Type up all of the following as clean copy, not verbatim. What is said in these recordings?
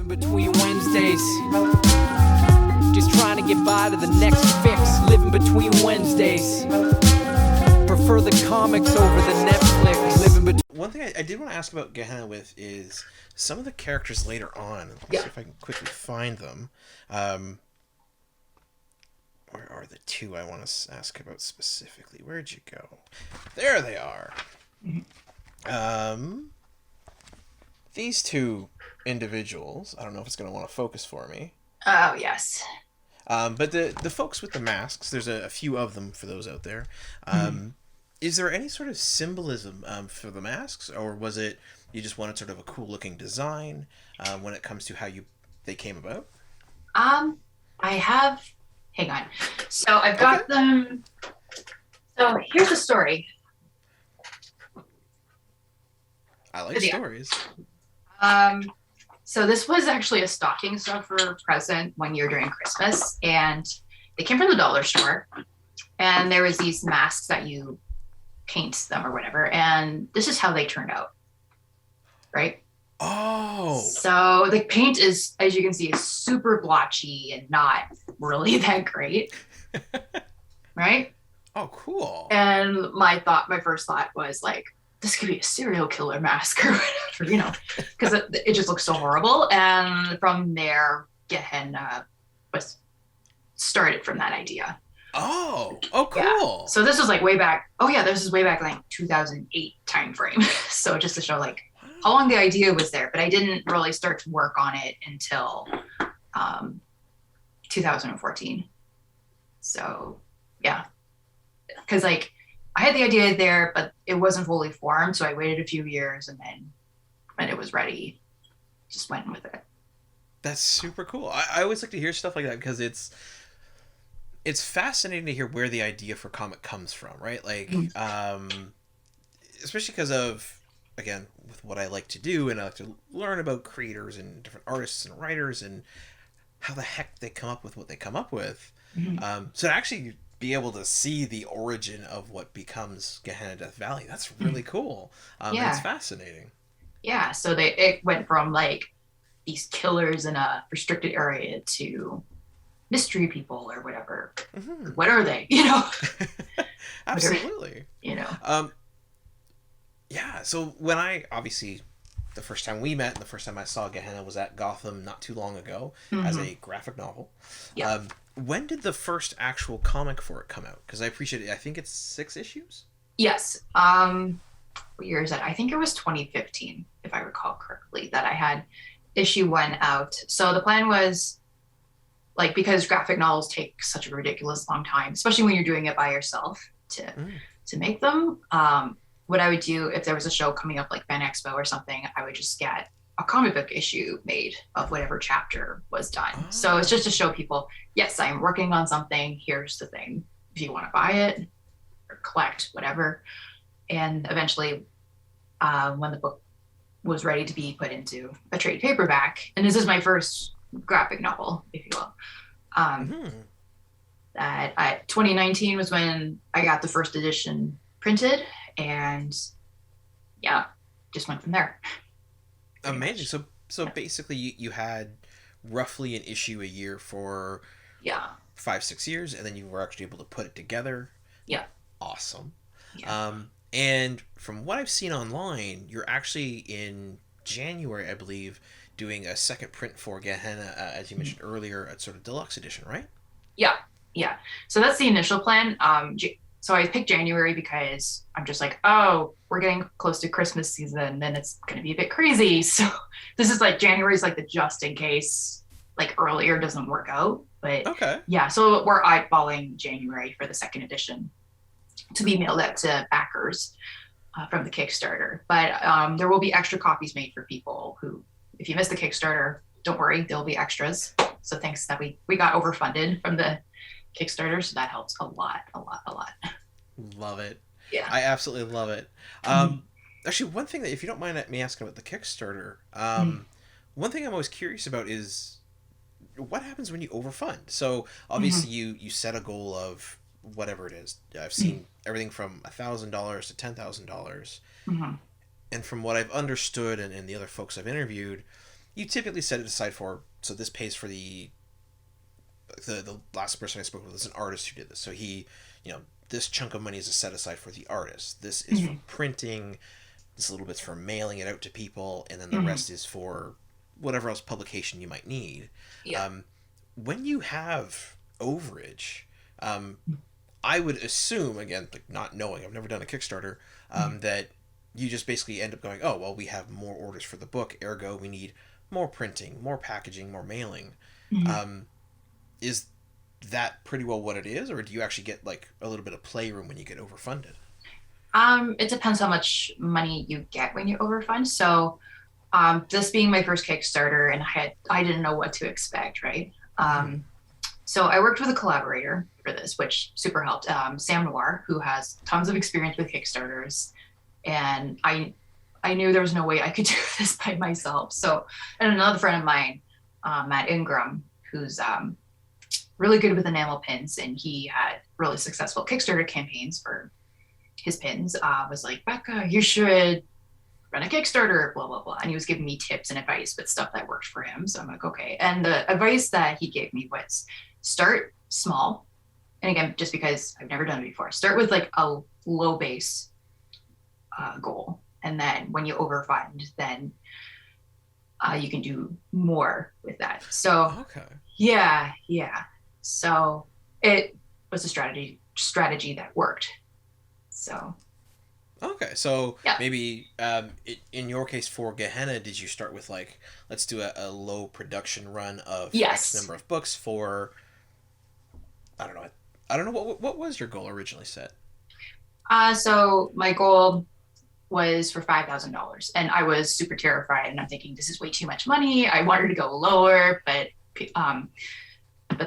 Living between Wednesdays, just trying to get by to the next fix. Living between Wednesdays, prefer the comics over the Netflix. Living between. One thing I did want to ask about Gehenna with is some of the characters later on. Let's see if I can quickly find them. Where are the two I want to ask about specifically? Where'd you go? There they are. These two individuals. I don't know if it's going to want to focus for me. Oh, yes. But the folks with the masks, there's a few of them for those out there. Is there any sort of symbolism for the masks, or was it you just wanted sort of a cool looking design when it comes to how they came about? I have. Hang on. So I've got them. So here's the story. I like stories. So this was actually a stocking stuffer present one year during Christmas, and they came from the dollar store. And there was these masks that you paint them or whatever, and this is how they turned out. Right? Oh. So the paint is, as you can see, is super blotchy and not really that great. Right? Oh, cool. And my first thought was like, this could be a serial killer mask or whatever, because it just looks so horrible. And from there, Gehenna was started from that idea. Oh, cool. Yeah. So this was like way back. Oh yeah, this is way back like 2008 timeframe. So just to show like how long the idea was there, but I didn't really start to work on it until 2014. So yeah, because like I had the idea there, but it wasn't fully formed. So I waited a few years, and then when it was ready, just went with it. That's super cool. I always like to hear stuff like that because it's fascinating to hear where the idea for comic comes from, right? Like, especially because of, again, with what I like to do, and I like to learn about creators and different artists and writers and how the heck they come up with what they come up with. So to actually be able to see the origin of what becomes Gehenna Death Valley, that's really cool. It's fascinating. Yeah, so it went from like these killers in a restricted area to mystery people or whatever. What are they? Absolutely. Yeah. So when the first time we met and the first time I saw Gehenna was at Gotham not too long ago as a graphic novel. Yeah. When did the first actual comic for it come out? Because I appreciate it. I think it's 6 issues. Yes. What year is that? I think it was 2015, if I recall correctly, that I had issue 1 out. So the plan was, like, because graphic novels take such a ridiculous long time, especially when you're doing it by yourself to make them. What I would do if there was a show coming up like Fan Expo or something, I would just get a comic book issue made of whatever chapter was done. So it's just to show people, yes, I'm working on something. Here's the thing. If you want to buy it or collect, whatever. And eventually, when the book was ready to be put into a trade paperback, and this is my first graphic novel, if you will, that 2019 was when I got the first edition printed, and yeah, just went from there. Amazing. So basically you had roughly an issue a year for 5-6 years, and then you were actually able to put it together. Yeah. Awesome. Yeah. And from what I've seen online, you're actually in January, I believe, doing a second print for Gehenna, as you mentioned earlier, a sort of deluxe edition, right? Yeah. So that's the initial plan. So I picked January because I'm just like, oh, we're getting close to Christmas season, then it's going to be a bit crazy. So this is like January's like the just in case, like earlier doesn't work out. But yeah, so we're eyeballing January for the second edition to be mailed out to backers from the Kickstarter. But there will be extra copies made for people who, if you missed the Kickstarter, don't worry, there'll be extras. So thanks that we got overfunded from the Kickstarter, so that helps a lot. Love it. Yeah. I absolutely love it. Actually, one thing that, if you don't mind me asking about the Kickstarter, one thing I'm always curious about is what happens when you overfund? So obviously you set a goal of whatever it is. I've seen everything from $1,000 to $10,000. And from what I've understood and the other folks I've interviewed, you typically set it aside for, so this pays for the last person I spoke with was an artist who did this. So he, this chunk of money is a set aside for the artist. This is for printing. This little bit's for mailing it out to people, and then the rest is for whatever else publication you might need. Yeah. When you have overage, I would assume, again, like not knowing, I've never done a Kickstarter, that you just basically end up going, oh, well, we have more orders for the book, ergo we need more printing, more packaging, more mailing. Is that pretty well what it is, or do you actually get like a little bit of playroom when you get overfunded? It depends how much money you get when you overfund. So, this being my first Kickstarter, and I didn't know what to expect, right? So I worked with a collaborator for this, which super helped. Sam Noir, who has tons of experience with Kickstarters, and I knew there was no way I could do this by myself. So, and another friend of mine, Matt Ingram, who's really good with enamel pins, and he had really successful Kickstarter campaigns for his pins, was like, Becca, you should run a Kickstarter, blah, blah, blah. And he was giving me tips and advice with stuff that worked for him. So I'm like, okay. And the advice that he gave me was start small. And again, just because I've never done it before, start with like a low base goal. And then when you overfund, then you can do more with that. So okay. Yeah. So it was a strategy that worked. So. Okay, so maybe in your case for Gehenna, did you start with like, let's do a low production run of X number of books for, I don't know, what was your goal originally set? So my goal was for $5,000, and I was super terrified, and I'm thinking this is way too much money. I wanted to go lower, but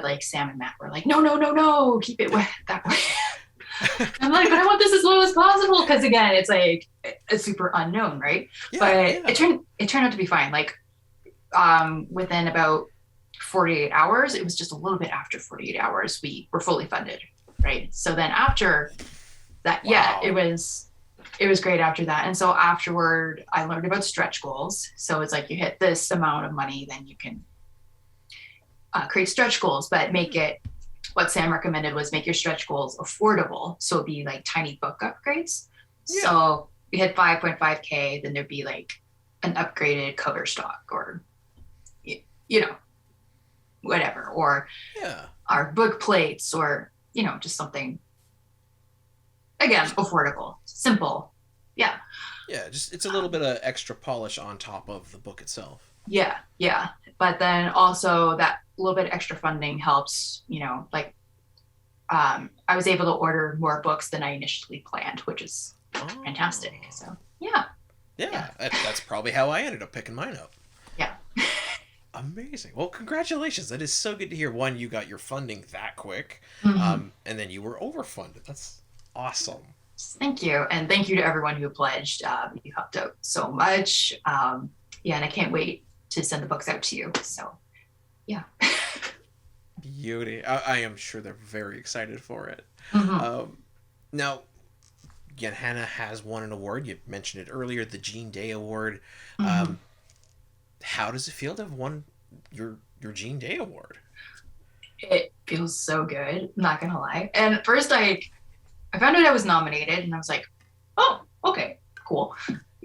like Sam and Matt were like, no, keep it that way. I'm like, but I want this as low as possible, because again, it's like it's super unknown, right? It turned out to be fine. Like within about 48 hours, it was just a little bit after 48 hours, we were fully funded, right? So then after that, it was great after that. And so afterward, I learned about stretch goals. So it's like you hit this amount of money, then you can create stretch goals, but make it. What Sam recommended was make your stretch goals affordable. So it'd be like tiny book upgrades. Yeah. So we had 5.5K, then there'd be like an upgraded cover stock or, whatever, or our book plates, or, just something, again, affordable, simple. Yeah. Yeah. Just, it's a little bit of extra polish on top of the book itself. Yeah. But then also that little bit of extra funding helps, like I was able to order more books than I initially planned, which is fantastic. So yeah. That's probably how I ended up picking mine up. Yeah. Amazing. Well, congratulations. That is so good to hear. One, you got your funding that quick, and then you were overfunded. That's awesome. Thank you. And thank you to everyone who pledged. You helped out so much. And I can't wait to send the books out to you. So yeah. Beauty. I am sure they're very excited for it. Now, Gehenna has won an award. You mentioned it earlier, the Jean Day Award. How does it feel to have won your Jean Day Award? It feels so good. I'm not gonna lie. And at first I found out I was nominated, and I was like, oh, okay, cool.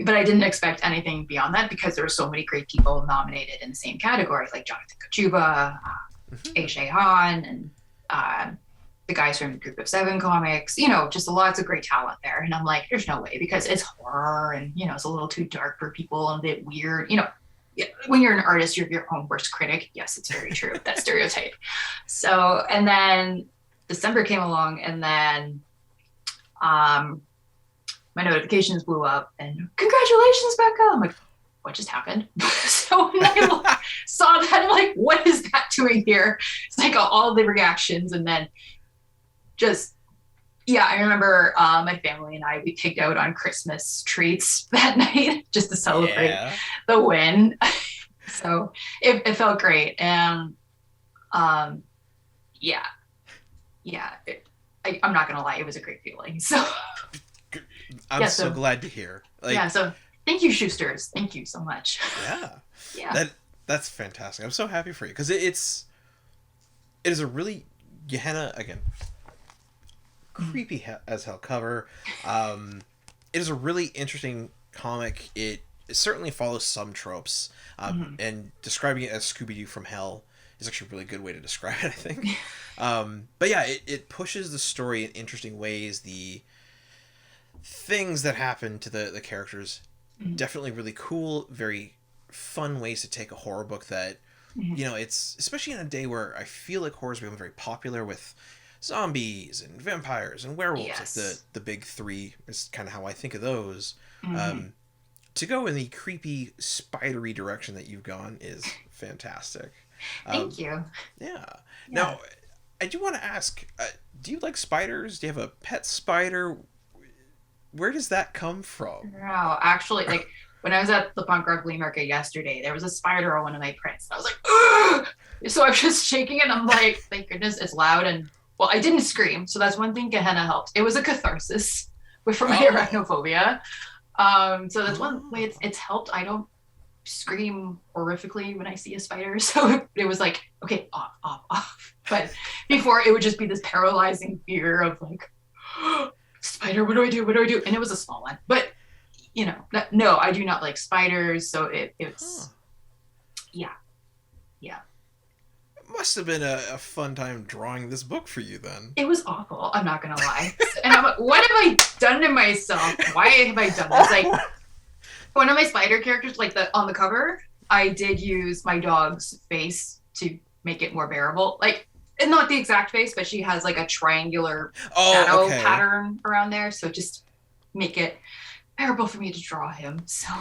But I didn't expect anything beyond that, because there were so many great people nominated in the same category, like Jonathan Kachuba, A.J. Hahn, and the guys from Group of Seven Comics, just lots of great talent there. And I'm like, there's no way, because it's horror, and, it's a little too dark for people and a bit weird. When you're an artist, you're your own worst critic. Yes, it's very true, that stereotype. So, and then December came along, and then my notifications blew up, and congratulations, Becca. I'm like, what just happened? So when I saw that, I'm like, what is that doing here? It's like all the reactions, and then just, I remember my family and we picked out on Christmas treats that night just to celebrate the win. So it felt great. And I'm not going to lie, it was a great feeling. So I'm so glad to hear. So thank you, Schusters. Thank you so much. Yeah. That's fantastic. I'm so happy for you because it is a really Gehenna again creepy as hell cover. It is a really interesting comic. It certainly follows some tropes, and describing it as Scooby-Doo from Hell is actually a really good way to describe it, I think. But yeah, it pushes the story in interesting ways. The things that happen to the characters, definitely really cool, very fun ways to take a horror book that, you know, it's, especially in a day where I feel like horror's become very popular with zombies and vampires and werewolves, Yes. like the big three is kind of how I think of those. To go in the creepy, spidery direction that you've gone is fantastic. Thank you. Yeah. Now, I do want to ask, do you like spiders? Do you have a pet spider? Where does that come from? No, actually, like when I was at the punk rock flea market yesterday, there was a spider on one of my prints. I was like, ugh! So I was just shaking it. And I'm like, thank goodness it's loud. And well, I didn't scream. So that's one thing Gehenna helped. It was a catharsis for my arachnophobia. So that's one way it's helped. I don't scream horrifically when I see a spider. So it was like, okay, off. But before it would just be this paralyzing fear of like, spider, what do I do? What do I do? And it was a small one, but you know, no, I do not like spiders. So it's, yeah. It must have been a fun time drawing this book for you then. It was awful. I'm not going to lie. And I'm like, what have I done to myself? Why have I done this? Like one of my spider characters, like on the cover, I did use my dog's face to make it more bearable. Like, and not the exact face, but she has like a triangular shadow pattern around there. So just make it bearable for me to draw him. So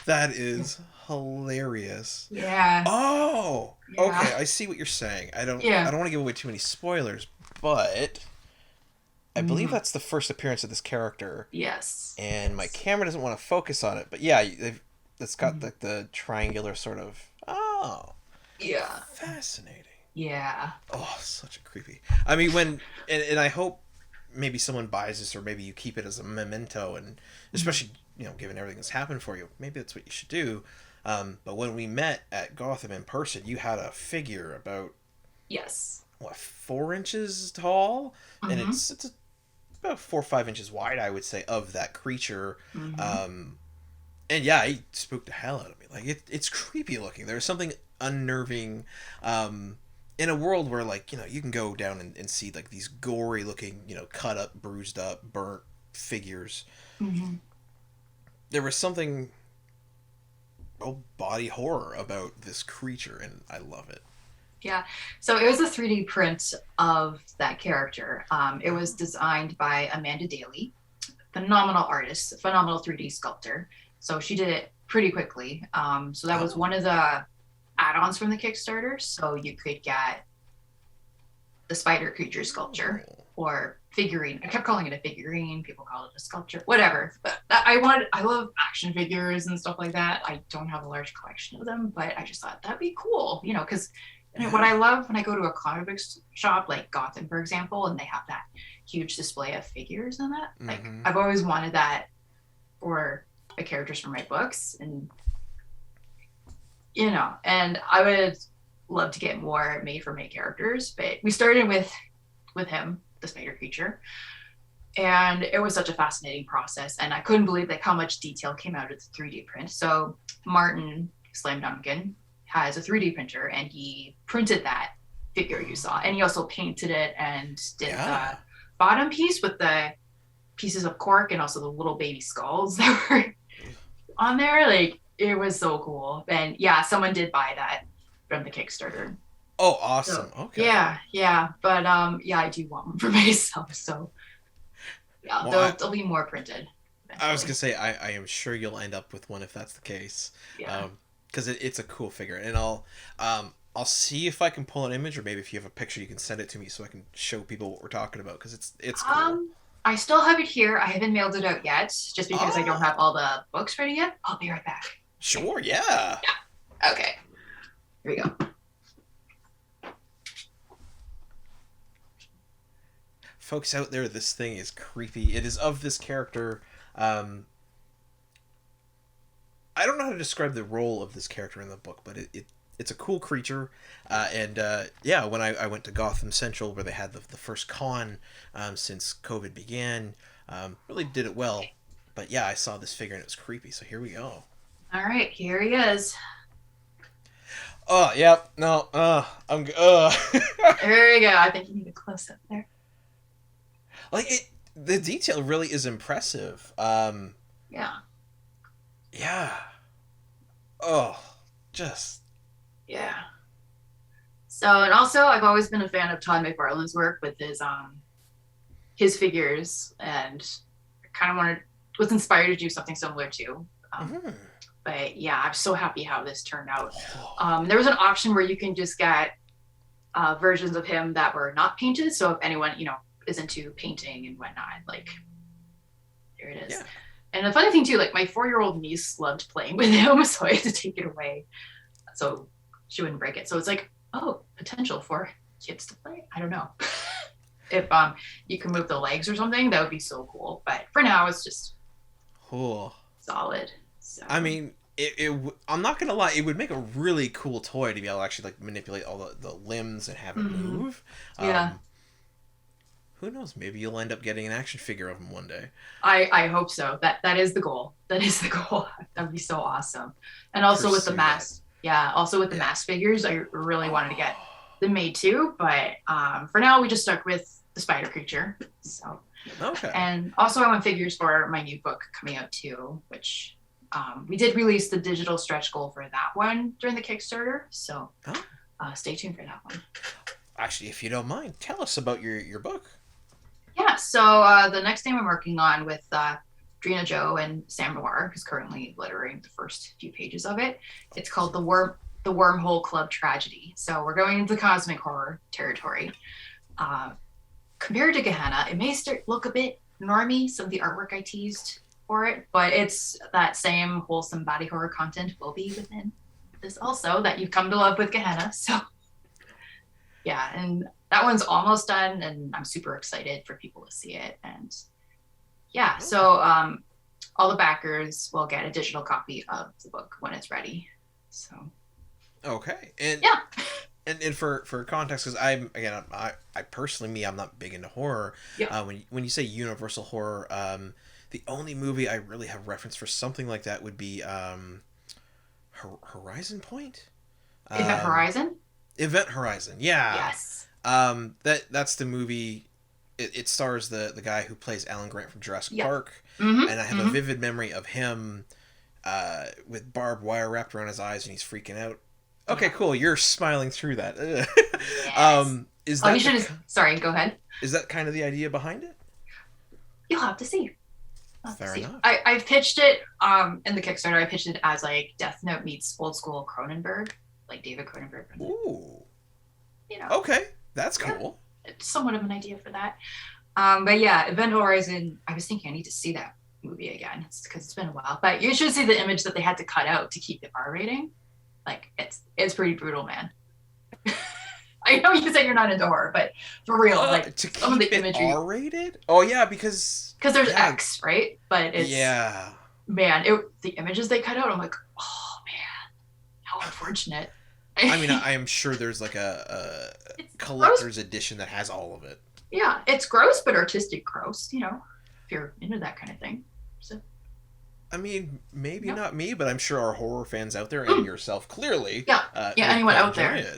that is hilarious. Yeah. Oh, okay. I see what you're saying. I don't want to give away too many spoilers, but I believe that's the first appearance of this character. Yes. And my camera doesn't want to focus on it, but yeah, it's got like the triangular sort of. Oh. Yeah. Fascinating. Yeah. Oh, such a creepy. I mean, and I hope maybe someone buys this, or maybe you keep it as a memento, and especially, you know, given everything that's happened for you, maybe that's what you should do. But when we met at Gotham in person, you had a figure about 4 inches tall, and it's about 4 or 5 inches wide, I would say, of that creature. And yeah, it spooked the hell out of me. Like it's creepy looking. There's something unnerving. In a world where, like, you know, you can go down and see like these gory looking, you know, cut up, bruised up, burnt figures. There was something body horror about this creature, and I love it. Yeah. So it was a 3D print of that character. It was designed by Amanda Daly, phenomenal artist, phenomenal 3D sculptor. So she did it pretty quickly. So that was one of the add-ons from the Kickstarter. So you could get the spider creature sculpture or figurine. I kept calling it a figurine. People call it a sculpture, whatever. But I love action figures and stuff like that. I don't have a large collection of them, but I just thought that'd be cool, you know, because what I love when I go to a comic book shop like Gotham, for example, and they have that huge display of figures in that. Like I've always wanted that for the characters from my books, and you know, and I would love to get more made for my characters, but we started with him, the spider creature, and it was such a fascinating process, and I couldn't believe like how much detail came out of the 3D print. So Martin Slam Duncan has a 3D printer, and he printed that figure you saw, and he also painted it and did the bottom piece with the pieces of cork and also the little baby skulls that were on there. Like, it was so cool. And yeah, someone did buy that from the Kickstarter. Oh, awesome. So, okay. Yeah. But yeah, I do want one for myself. So yeah, well, there'll be more printed eventually. I was gonna say I am sure you'll end up with one if that's the case. Yeah. Because it's a cool figure, and I'll see if I can pull an image, or maybe if you have a picture, you can send it to me so I can show people what we're talking about. Because it's cool. I still have it here. I haven't mailed it out yet, just because I don't have all the books ready yet. I'll be right back. Sure. Yeah. Okay. Here we go. Folks out there, this thing is creepy. It is of this character. I don't know how to describe the role of this character in the book, but it's a cool creature. And when I went to Gotham Central, where they had the first con since COVID began, really did it well. But yeah, I saw this figure and it was creepy. So here we go. All right, here he is. Oh, yep. No, I'm. There you go. I think you need a close up there. Like the detail really is impressive. Yeah. Yeah. Oh, just. Yeah. So, and also, I've always been a fan of Todd McFarlane's work with his figures, and kind of was inspired to do something similar too. But yeah, I'm so happy how this turned out. There was an option where you can just get versions of him that were not painted. So if anyone, is into painting and whatnot, like, there it is. Yeah. And the funny thing too, like my 4-year-old niece loved playing with him, so I had to take it away so she wouldn't break it. So it's like, oh, potential for kids to play. I don't know. If you can move the legs or something, that would be so cool. But for now, it's just solid. So. I mean, I'm not gonna lie, it would make a really cool toy to be able to actually like manipulate all the limbs and have it move. Yeah. Who knows? Maybe you'll end up getting an action figure of him one day. I hope so. That is the goal. That is the goal. That'd be so awesome. And also with the mask. Yeah. Also with the mask figures, I really wanted to get them made too. But for now, we just stuck with the spider creature. So. Okay. And also, I want figures for my new book coming out too, which we did release the digital stretch goal for that one during the Kickstarter. So stay tuned for that one. Actually, if you don't mind, tell us about your book. Yeah. So the next thing I'm working on with Drina Joe and Sam Noir, who's currently lettering the first few pages of it. It's called the Wormhole Club Tragedy. So we're going into cosmic horror territory. Compared to Gehenna, it may look a bit normie, some of the artwork I teased for it, but it's that same wholesome body horror content will be within this also that you've come to love with Gehenna. So yeah, and that one's almost done, and I'm super excited for people to see it. And yeah, so all the backers will get a digital copy of the book when it's ready. So okay, and yeah. And for context, because I personally, I'm not big into horror. Yeah. When you say universal horror, the only movie I really have reference for something like that would be Horizon Point. Event Horizon. Event Horizon, yeah. Yes. That's the movie. It stars the guy who plays Alan Grant from Jurassic Park, and I have a vivid memory of him with barbed wire wrapped around his eyes, and he's freaking out. Okay, cool. You're smiling through that. Yes. Is that you should sorry, go ahead. Is that kind of the idea behind it? You'll have to see. Fair enough. I've pitched it in the Kickstarter. I pitched it as like Death Note meets old school Cronenberg, like David Cronenberg. Ooh. Okay, that's cool. It's somewhat of an idea for that. But yeah, Event Horizon. I was thinking I need to see that movie again. It's because it's been a while. But you should see the image that they had to cut out to keep the R rating. Like it's pretty brutal, man. I know you said you're not into horror, but for real, like to some of the keep it imagery. R-rated? Oh yeah, because there's X, right? But it's man, the images they cut out. I'm like, oh man, how unfortunate. I mean, I am sure there's like a collector's edition that has all of it. Yeah, it's gross, but artistic gross. If you're into that kind of thing. So. I mean, maybe not me, but I'm sure our horror fans out there and yourself clearly. Yeah, anyone out there.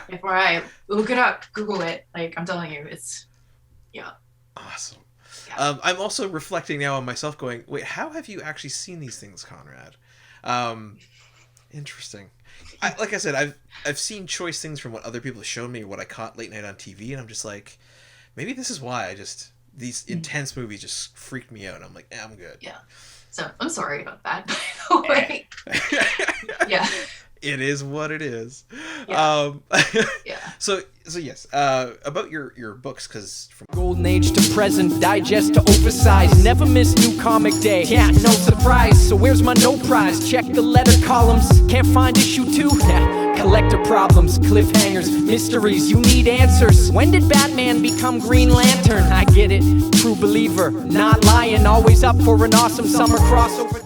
Before I look it up, Google it. Like I'm telling you, it's awesome. Yeah. I'm also reflecting now on myself, going, wait, how have you actually seen these things, Konrad? Interesting. Like I said, I've seen choice things from what other people have shown me, or what I caught late night on TV, and I'm just like, maybe this is why these intense movies just freaked me out. I'm like, I'm good. Yeah. So I'm sorry about that, by the way. Yeah. It is what it is. Yeah. Yeah. So yes, about your books, because from Golden Age to present, digest to oversize, never miss new comic day. Yeah, no surprise. So where's my no prize? Check the letter columns. Can't find issue 2? Collector problems, cliffhangers, mysteries. You need answers. When did Batman become Green Lantern? I get it. True believer, not lying. Always up for an awesome summer crossover.